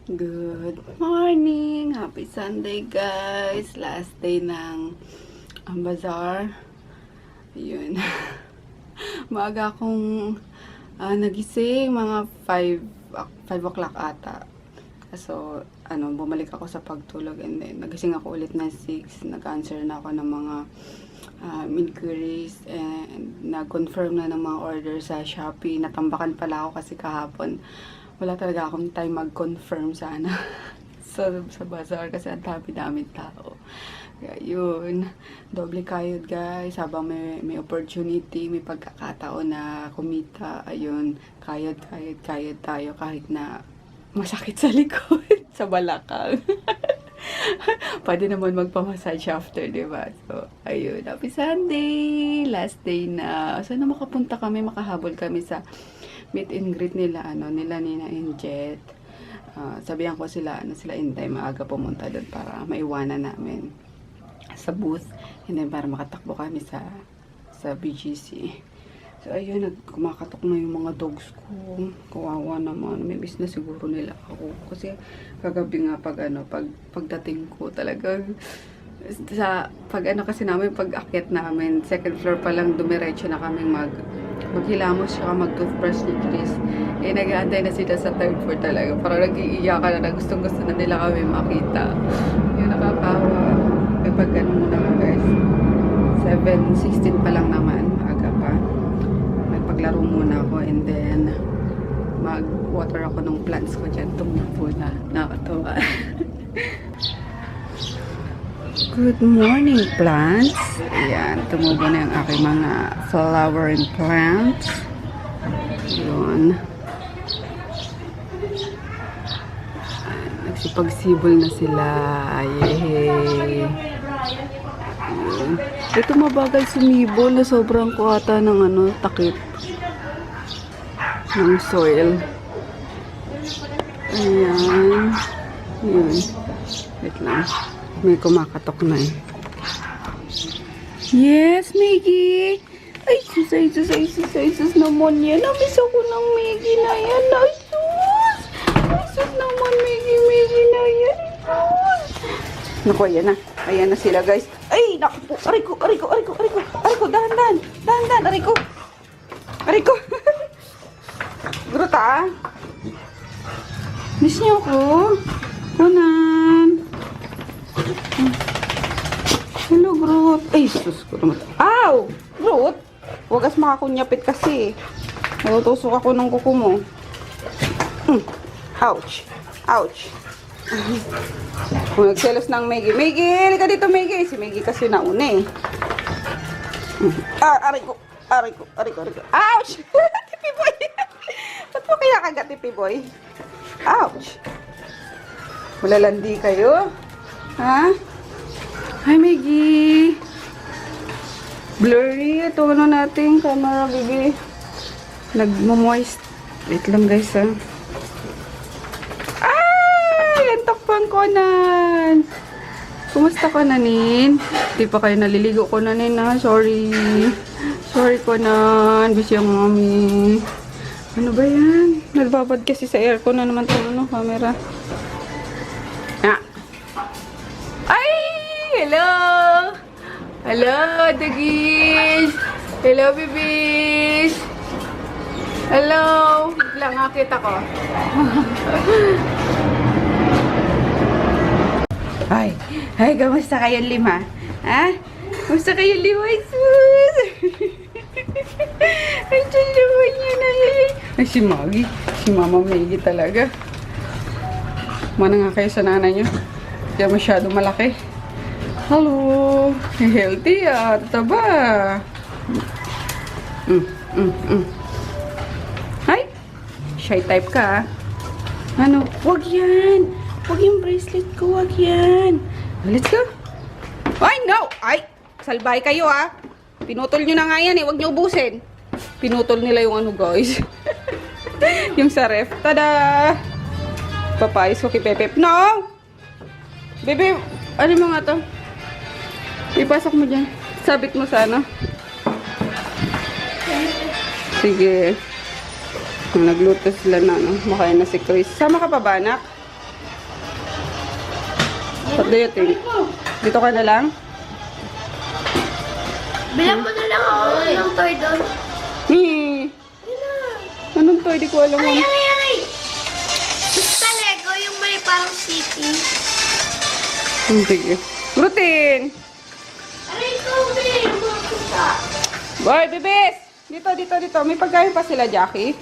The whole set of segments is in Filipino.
Good morning! Happy Sunday, guys! Last day ng bazaar. Yun. Maaga akong nagising, mga 5 o'clock ata. So, bumalik ako sa pagtulog and then nagising ako ulit na 6. Nag-answer na ako ng mga inquiries and na-confirm na ng mga order sa Shopee. Natambakan pala ako kasi kahapon wala talaga akong time mag-confirm sana sa bazaar kasi ang dami-daming tao. Kaya yun, doble kayod guys, habang may opportunity, may pagkakataon na kumita, ayun, kayod tayo kahit na masakit sa likod, sa balakang. Pwede naman magpamassage after, diba? So, ayun, happy Sunday! Last day na. Sana makapunta kami, makahabol kami sa meet and greet nila, nila Nina and Jet. Sabihan ko sila, Inday, maaga pumunta doon para maiwanan namin sa booth. And then, para makatakbo kami sa BGC. So, ayun, kumakatok na yung mga dogs ko. Kawawa naman. May miss na siguro nila ako. Kasi, kagabi nga, pagdating ko talaga, kasi namin, pag akyat namin, second floor pa lang, dumiretso na kaming maghilamos siya, mag-toothbrush ni Chris. Eh, nag-aantay na sila sa third floor talaga. Parang nag-iiyakan na gustong-gusto na nila kami makita. Yung nakakawa. Eh, pag ganun muna ka, guys. 7:16 pa lang naman. Aga pa. Magpaglaro muna ako and then mag-water ako ng plants ko dyan. Tumubo na. Nakatawa. Good morning, plants. Ayan, tumubo na yung aking mga flowering plants. Yun. Nagsipagsibol na sila. Yehey. Yun. Ito mabagal sumibol na sobrang kuhata ng takip ng soil. Ayan. Yun. Wait lang. May kumakatok na eh. Yes, Maggie! Ay, sus naman yan. Namiss ako ng Maggie na yan. Ay, sus naman, Maggie na yan. Naku, ayan na. Ayan na sila, guys. Ay, naku po. Aray ko. Dahan. Aray ko. Gruta. Miss niyo ako. Kunan. Hello, Groot. Ay, sus ko naman. Ow! Groot! Huwag makakunyapit kasi. Nalutusok ako ng kuko mo. Ouch! Kung nagselos ng Maggie. Maggie! Halika dito, Maggie! Si Maggie kasi nauna eh. Aray ko. Ouch! Tipi boy! Ba't mo kaya kagat, Tipi boy? Ouch! Malalandi kayo? Ha? Hi, Maggie. Blurry. Ito natin camera, baby. Nagmo-moist. Wait lang, guys, ha. Ay! Antok pang Conan. Kumusta ko, Nanin? Di pa kayo naliligo ko, Nanin, ha? Sorry, Conan. Busy ang mami. Ano ba yan? Nagbabad kasi sa aircon na naman itong camera. Hello, doggies! Hello, babies! Hello! Biglang nakita ko. Hi, kamusta kayong lima? Ha? Kamusta kayong lima? Sus! Ay, naman yun. Ay, si Maggie. Si Mama Maggie talaga. Mana nga kayo sa nanay nyo? Kaya masyado malaki. Hello! Healthy at taba. Hi! Shy type ka. Wag yan! Wag yung bracelet ko, wag yan. Let's go! Ay, no! Ay! Salbay kayo, ha! Pinutol nyo na nga yan, eh. Wag nyo ubusin. Pinutol nila yung guys. Yung sa ref. Tada! Papayos ko kay Pepe. No! Bebe, ano mo nga to? Ipasok mo dyan. Sabit mo sana. Sige. Nagluto sila na, no? Makain na si Chris. Sama ka pa ba, anak? What do you think? Dito ka na lang? Bilang mo na lang ako ng toy doon. Anong toy? Di ko alam mo. Ay! Basta Lego, yung may parang city. Sige. Routine! Aray ko, babe! Mga Boy, bibis! Dito. May pagkain pa sila, Jackie?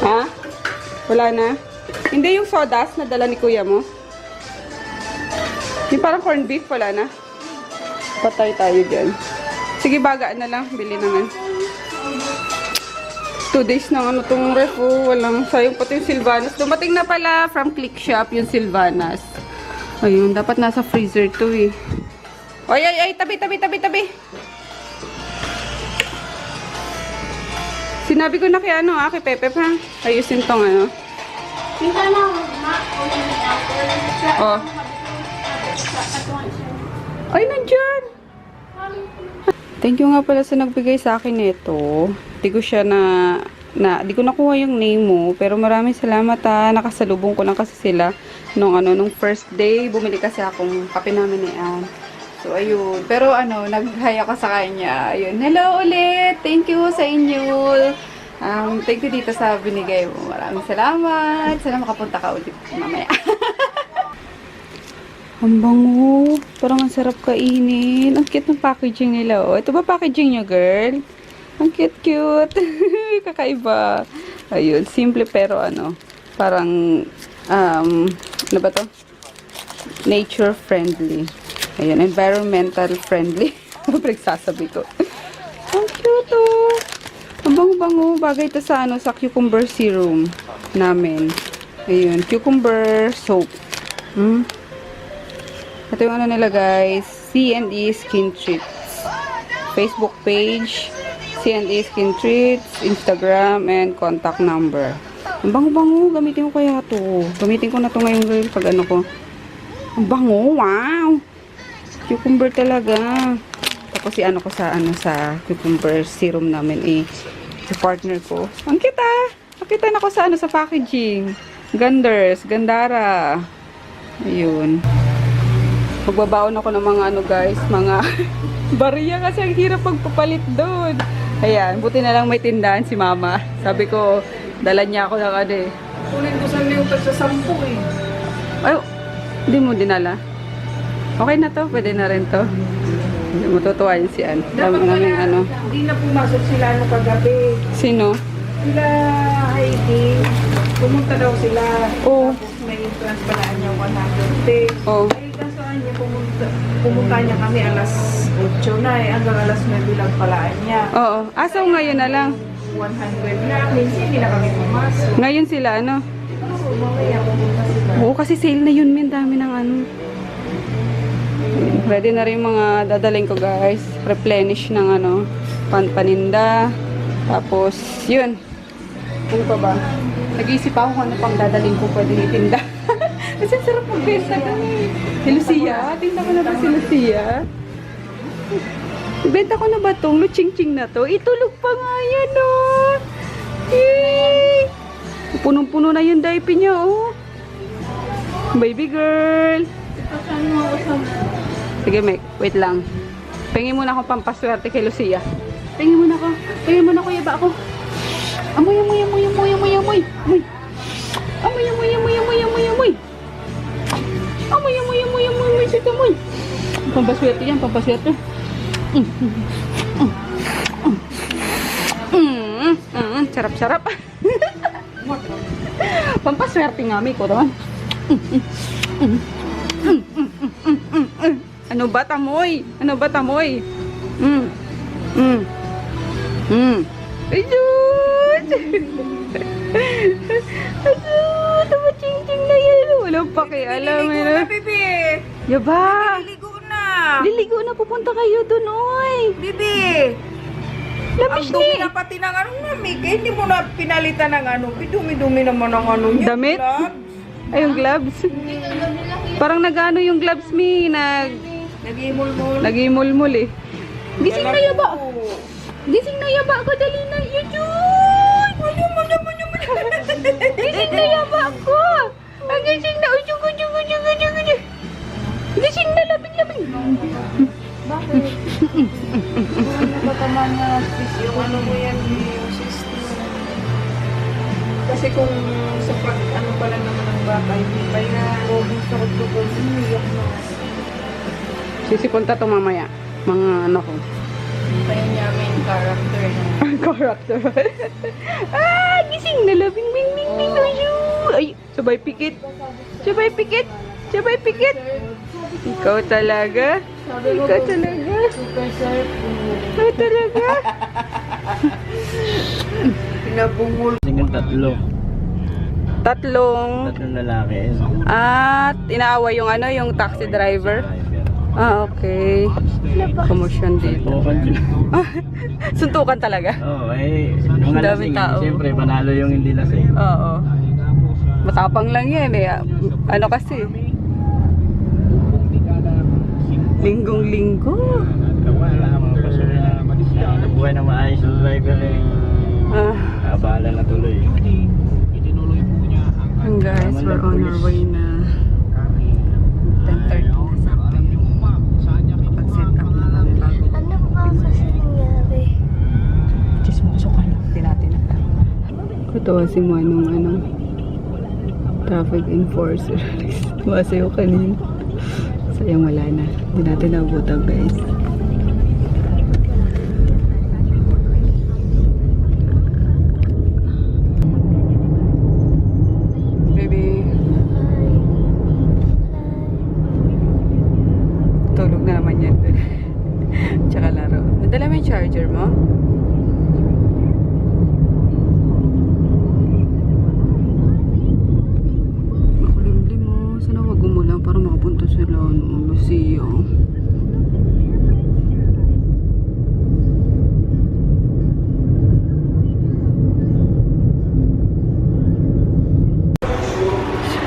Ha? Wala na? Hindi yung sodas na dala ni kuya mo? Yung parang corned beef, wala na? Patay tayo dyan. Sige, bagaan na lang. Bili naman. 2 days na ano tong ref. Oh. Walang sayang pati yung Sylvanas. Dumating na pala from Click Shop yung Sylvanas. Ayun, dapat nasa freezer to eh. Ay, tabi. Sinabi ko na kay kay Pepe ha. Ayusin tong ano. Kita na, Oh. Ay, nandyan. Thank you nga pala sa nagbigay sa akin nito. Di ko siya di ko nakuha yung name mo. Pero maraming salamat ha. Nakasalubong ko lang kasi sila nung first day. Bumili kasi akong kape namin ni Ann. So, ayun. Pero nag-hi ako sa kanya. Ayun. Hello ulit. Thank you sa inyo. Thank you dito sa binigay mo. Maraming salamat. Sana makapunta ka ulit mamaya. Ang bango. Parang ang sarap kainin. Ang cute ng packaging nila. Oh. Ito ba packaging nyo, girl? Ang cute. Kakaiba. Ayun. Simple pero parang, ano ba to? Nature friendly. Ayun. Environmental friendly. Pinagsasabi ko. Ang cute, oh. Ang bango-bango. Bagay ito sa, sa cucumber serum namin. Ayun. Cucumber soap. Ito yung nila guys. C&E Skin Treats. Facebook page. C&E Skin Treats. Instagram and contact number. Ang bango-bango. Gamitin ko kaya to. Gamitin ko na to ngayon girl pag ko. Ang bango. Wow. Cucumber talaga. Tapos ko sa cucumber serum namin sa partner ko. Ang kita. Nakita na ko sa sa packaging. Gandara. Ayun. Magbabaon ako ng mga guys, mga bariya kasi ang hirap pagpapalit doon. Ayan, buti na lang may tindahan si mama. Sabi ko, dala niya ako ng Kunin ko sa yung sa 10 Ay, hindi mo dinala. Okay na to, pwede na rin to. Hindi mo tutuwa yun si Ann. Dapat Naming Hindi na pumasok sila kagabi. Sino? Sila Heidi. Pumunta daw sila. Oo. Tapos may transpalaan niya 100 Oo. Ay, kasoan niya pumunta niya kami alas 8 na hanggang alas 9 lang palaan niya. Oo. Asaw ngayon na lang. 100 na. Minsan hindi na kami pumasok. Ngayon sila, Oo, mamaya pumunta sila. Oo, kasi sale na yun, min. Dami ng Ready na rin mga dadaling ko, guys. Replenish ng paninda. Tapos, yun. Ano pa ba? Nag-iisip ako kung ano pang dadaling ko pwede itinda. Kasi ang sarap magbenta kami. Si Lucia. Tinda ko na ba si Lucia? Ibenta ko na ba itong luching-ching na to? Itulog pa nga yan, oh. Yay! Punong-puno na yung diaper niya, oh. Baby girl. Sige, Mek. Wait lang. Pingin muna akong pampaswerte kay Lucia. Pingin muna ako. Pingin muna kuya ba ako? Amoy. Amoy. Amoy. Amoy. Amoy. Sige, amoy. Pampaswerte yan. Pampaswerte. Sarap-sarap. Pampaswerte nga, Mek. Ano ba tamoy? Ayun! Ayun! Tumaching-ching na yan. Walang pakialam. Nililigo na, Bibi. Yaba! Nililigo na. Liligo na. Pupunta kayo dun, oy. Bibi. Labis Ang dumi ni. na pati ng namig. Hindi mo na pinalitan ng Dumi-dumi naman ang niya. Damit? Gloves. Ay, yung gloves. Parang nagano yung gloves, mi. Nag-imul-mul. Nag-imul-mul eh. Gising na yaba. Gising na yaba ko. Dali na. Yun. Gising na yaba ko. Ang gising na. Udyug. Bakit? Kung natatamaan na yung ano mo yan, yung system. Kasi kung sa pag ano pala naman ng bata, hindi pa yan. O gusto ko ito kung umiyak na. Sisipunta to mamaya. Mga ano ko. Kaya niya main character na. Character. Gising na labing bing bing bing ay, sabay pikit. Sabay pikit. Sabay pikit. Ikaw talaga. Ikaw talaga. Super sir. Ikaw talaga. Pinabungol. Tingin tatlo. Tatlong. Tatlong lalaki. At inaaway yung ano, yung taxi driver. Ah, okay. Commotion dito. Tukan sila. Suntukan talaga. Oo, mga Daming lasing. tao. Siyempre, panalo yung hindi lasing. Oo. Matapang lang yan eh. Ano kasi? Linggong-linggo. Wala, mga pasuri na buhay na maayos yung driver eh. Ah, Abala na tuloy. and guys, we're on our way na. 10:30 na sa pag-set up na lang bago. Ano ba kasi nangyari? Chismoso ka lang. Hindi natin alam. Katawa si Manong anong traffic enforcer. Tumasayo kanina. Sayang wala na. Hindi natin nabutan guys. Baby. Tulog na naman yan dun. Tsaka laro. Nadala mo yung charger mo? Makulimlim mo. Sana wag umulan para makapunta sila. Lucia.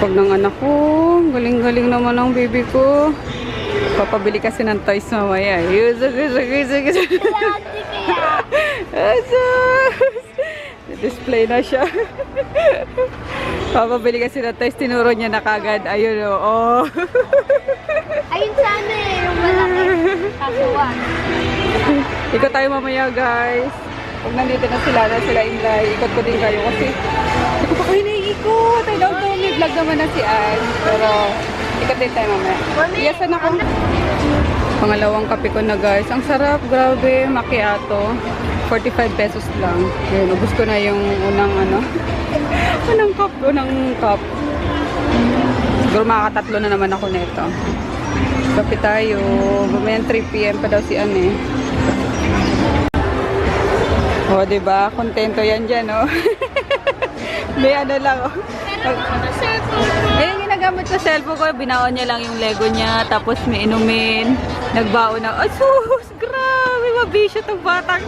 Pag ng anak ko, galing-galing naman ang baby ko. Papabili kasi ng toys mamaya. Display na siya. Papabili kasi ng toys, tinuro niya na kagad. Ayun o. Oh. Ayun sana eh, yung malaki. Kasuwan. Ikot tayo mamaya guys. Pag nandito na sila Inday, ikot ko din kayo kasi hindi ko pa kayo naiikot. I don't know, may vlog naman na si Ann. Pero ikot din tayo mamaya. Iyasan ako. Pangalawang kape ko na guys. Ang sarap, grabe, macchiato. 45 pesos lang. Yun, ubus ko na yung unang ano. unang cup. Siguro makakatatlo na naman ako nito. Kape tayo. Bumayan 3 PM pa daw si Ann eh. O, oh, diba? Kontento yan dyan, oh. May ano lang, oh. Eh, yung ginagamit ko cellphone ko, binaon niya lang yung Lego niya, tapos may inumin, nagbaon na, oh, sus, grabe, mabisyo itong batang.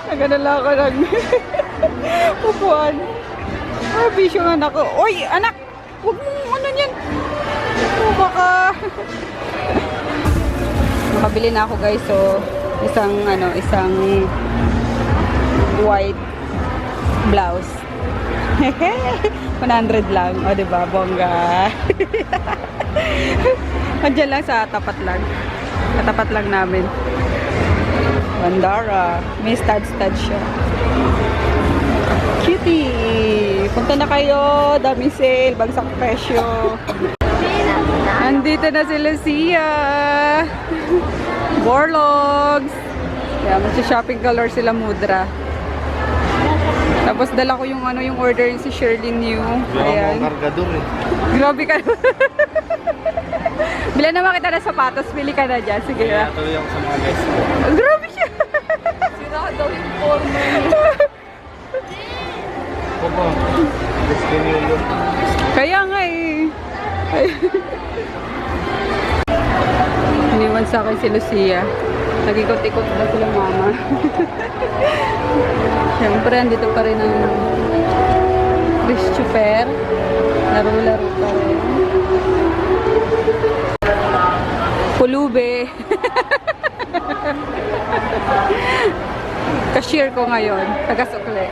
Nagano lang ako ng upuan. Mabisyo ng anak ko. Oy, anak! Huwag mong ano yan. Oh, baka. Makabili na ako, guys, so, isang white blouse. 100 lang. O, diba? Bongga. Andiyan lang sa tapat lang. Katapat lang namin. Bandara. May stud siya. Cutie! Punta na kayo. Dami sale. Bagsak presyo. Andito na si Lucia. Borlogs. Yeah, magsi-shopping color sila Mudra. Tapos dala ko yung yung order si Shirley New. Ayan. Kargador eh. Grabe ka. Bila naman kita na sapatos, pili ka na dyan. Sige na. Ito yung sa mga guys ko. Grabe siya. Sira daw yung forma. Opo. Gusto niyo yun. Kaya nga eh. Iniwan sa akin si Lucia. Nag-ikot-ikot na sila mama. Siyempre, andito pa rin ang Christopher. Laro-laro pa rin. Pulube. Cashier ko ngayon. Taga-sukle.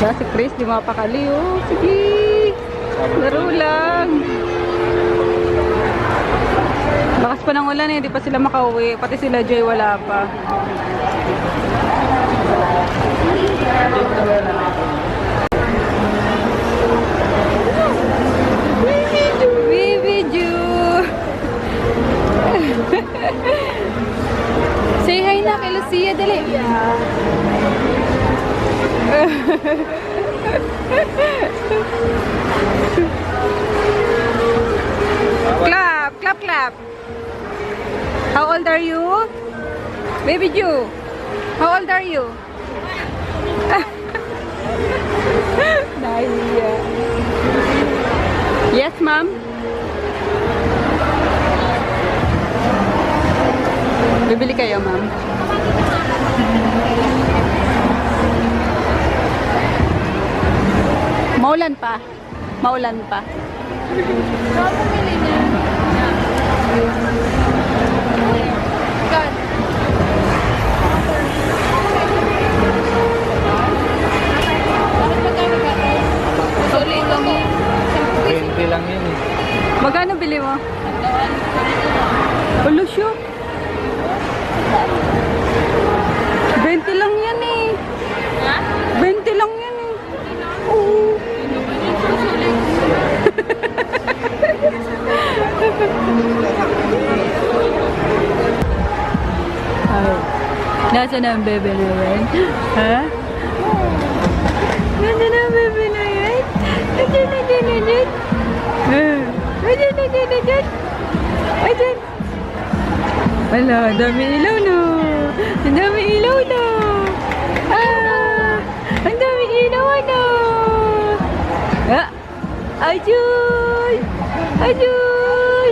Si Chris, di mapakali. Oh, sige. Laro lang. Lakas pa ng ulan eh, di pa sila makauwi. Pati sila Joy wala pa. Baby Ju! Say hi na kay Lucia, dali. Clap, clap, clap. How old are you? Baby Ju, how old are you? Nahiya. Yes, ma'am? Bibili kayo, ma'am? Maulan pa. Maulan pa. Pwede lang yun eh. Magkano bili mo? Ulo siya. 20 lang yan eh. Ha? 20 lang yan eh. Oo. Nasaan ang bebe na yan? Ha? Nasaan ang bebe na yan? Ayan. Wala, dami ilaw no. Ang dami ilaw no. Ang dami ilaw no. Ajoy! Ajoy!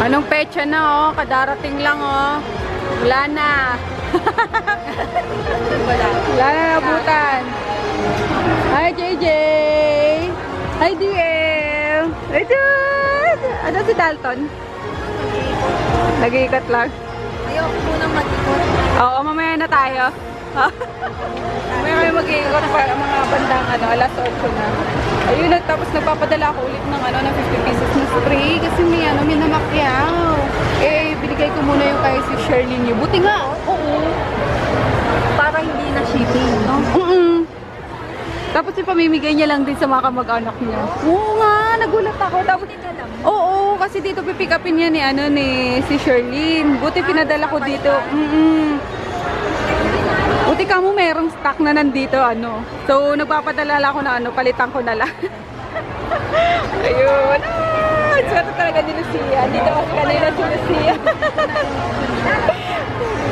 Anong petsa na oh? Kadarating lang oh. Wala na. Wala na nabutan. Hi JJ! Hi DM! Ayan! Ano si Dalton? Nag-iikot lang. Ayoko munang mag-ikot. Oo, mamaya na tayo. Mamaya kayo mag-iikot para mga bandang alas 8 na. Ayun, tapos nagpapadala ako ulit ng ng 50 pesos na spray kasi may namakyaw. Eh, binigay ko muna yung kay si Sherlyn niyo. Buti nga, oo. Para hindi na shipping, no? Tapos ipamimigay niya lang din sa mga kamag-anak niya. Oo nga, nagulat ako. Tapos, oo, kasi dito pipick upin niya ni si Sherlyn. Buti pinadala ko dito. Buti ka mo merong stock na nandito, So, nagpapadala lang ako na palitan ko na lang. Ayun. Swerte talaga ni Lucia. Dito kasi kanina si Lucia.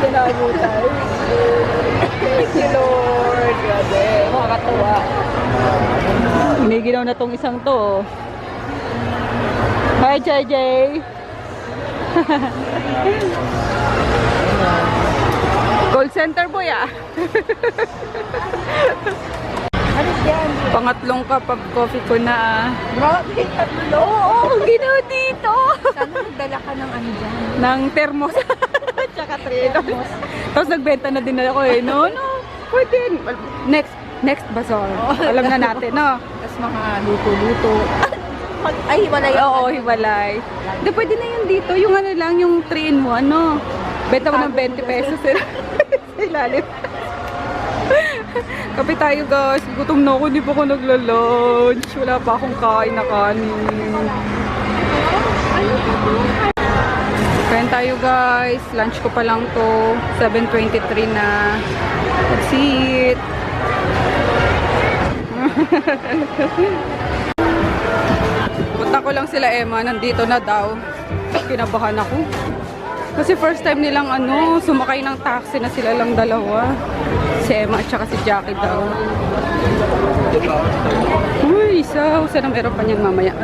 Dito na abutan. Thank you, Lord. Grabe, makakatawa. Hiniginaw na tong isang to. Hi, JJ. Call center boy Pangatlong cup of coffee ko na. Grabe, tatlo. Oo, ginaw dito. Sana nagdala ka ng dyan? Ng thermos. Tsaka trelos. Tapos nagbenta na din ako eh. No, pwede. Next bazaar. Alam na natin, no? Tapos mga luto-luto. Ay, hiwalay. Oo, hiwalay. Di, pwede na yun dito. Yung lang, yung 3-in-1, no? Benta mo ng 20 pesos. Sa ilalim. Kape tayo guys. Gutom na ako. Hindi pa ako nagla-lunch. Wala pa akong kain na kanin. Kain tayo guys. Lunch ko pa lang to. 7:23 na. That's it. Punta ko lang sila Emma. Nandito na daw. Kinabahan ako. Kasi first time nilang sumakay ng taxi na sila lang dalawa. Si Emma at saka si Jackie daw. Uy, isa. Sana meron pa niyan mamaya.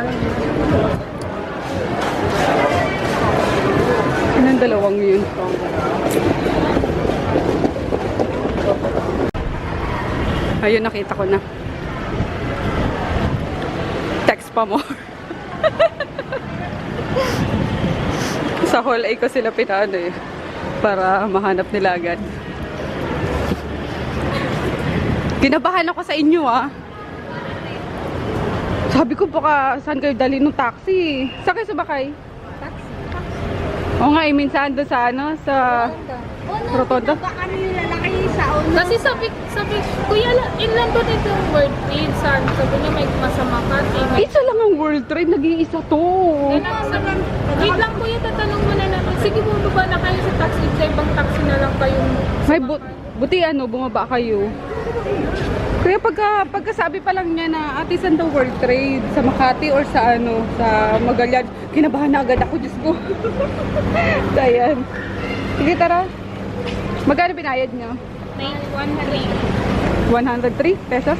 Anong dalawang yun? Ayun, nakita ko na. Text pa mo. Sa hall A ko sila pinano para mahanap nila agad. Kinabahan ako sa inyo Sabi ko baka saan kayo dali ng taxi? Saan kayo sumakay? Taxi. Oo nga, minsan doon sa ano, sa Rotonda. Baka nilalaki sa ulo. Kasi sabi, kuya, ilan doon ito yung word trade? Sabi niya may masama ka. Isa lang ang World Trade, nag-iisa to. Wait lang kuya, tatanong mo na namin. Sige, bumaba na kayo sa taxi. Sa ibang taxi na lang kayo. May buti ano, bumaba kayo. Kaya pagkasabi pa lang niya na ate saan daw World Trade? Sa Makati or sa ano, sa Magallanes. Kinabahan na agad ako, Diyos ko. So, ayan. Sige, tara. Magkano binayad niyo? 913. 103 pesos?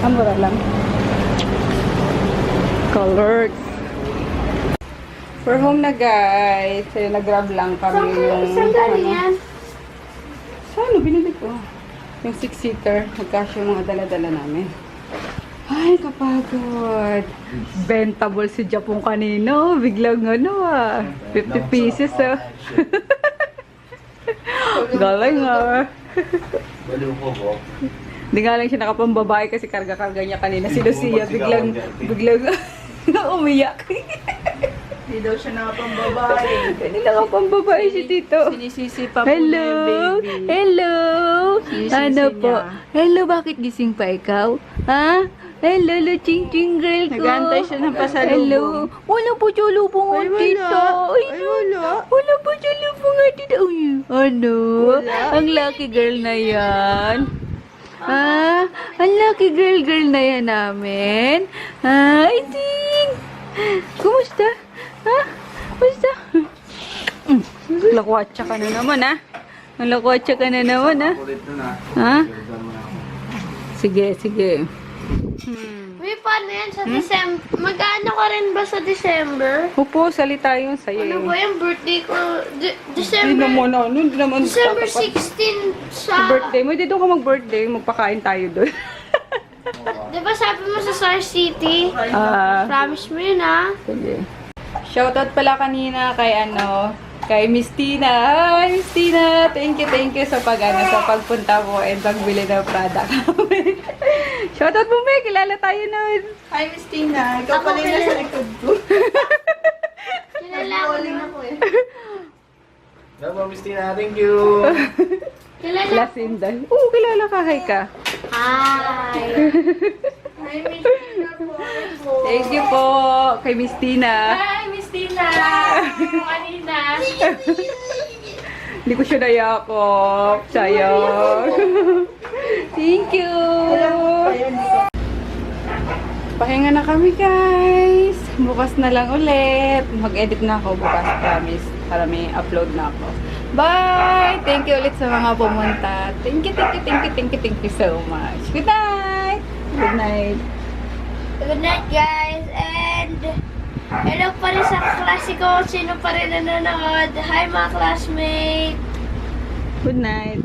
Ang mura lang. Colors. For home na guys. So, nag-grab lang kami yung... Saan galing yan? Sa ano, binili ko. Yung 6-seater. Magkasya yung mga dala-dala namin. Ay, kapagod. Bentable si Japong kanino. Biglang ano 50 pieces Galing Baliw ko po. Hindi nga lang siya nakapambabae kasi karga-karga niya kanina. Si Lucia biglang umiyak. Hindi daw siya nakapambabae. Hindi nakapambabae si Tito. Sinisisi pa po Hello! na yung baby. Hello! Sinisisi Ano po? niya. Hello, bakit gising pa ikaw? Ha? Hello, ching-ching girl ko. Nag-aantay siya ng pasalubong. Hello. Wala po salubong Ay, ang wala. tito. Ay, wala. Wala po salubong ang tito. Uy, ano? Wala. Ang lucky girl na yan. Ha? Ang lucky girl na yan namin. Ha? Iting. Kumusta? Ha? Kumusta? Lakwatsa ka na naman, ha? Lakwatsa ka na naman, ha? Kulit na na. Ha? Jordan mo na ako. Sige, sige. Uy, paano yan sa December? Mag-ano ka rin ba sa December? Upo, salita yun sa'yo. Ano ba yung birthday ko? Hindi December, naman, ano, hindi naman. December tatapat. 16 Sa sa... birthday mo, hindi doon ka mag-birthday. Magpakain tayo doon. Di ba sabi mo sa Star City? Promise mo yun, ha? Sige. Shoutout pala kanina kay kay Miss Tina. Hi, Miss Tina! Thank you sa sa pagpunta mo and pagbili ng product namin. Shoutout mo, May! Kilala tayo nun. Hi, Miss Tina. Ikaw Ako pala yung nasa kilala. likod ko. Kilala ko na ako eh. Hello, Miss Tina. Thank you. Kilala Las Inday. Oo, kilala ka. Hi ka. Hi! Hi, Miss Tina po. Thank you po kay Miss Tina. Hi, Miss Tina! Kanina. Hindi ko siya nayakop. Sayang. Thank you. Pahinga na kami, guys. Bukas na lang ulit. Mag-edit na ako bukas, promise. Para may upload na ako. Bye! Thank you ulit sa mga pumunta. Thank you so much. Good night! Good night. Good night, guys. And hello pa rin sa klase ko. Sino pa rin nanonood. Hi, mga classmates. Good night.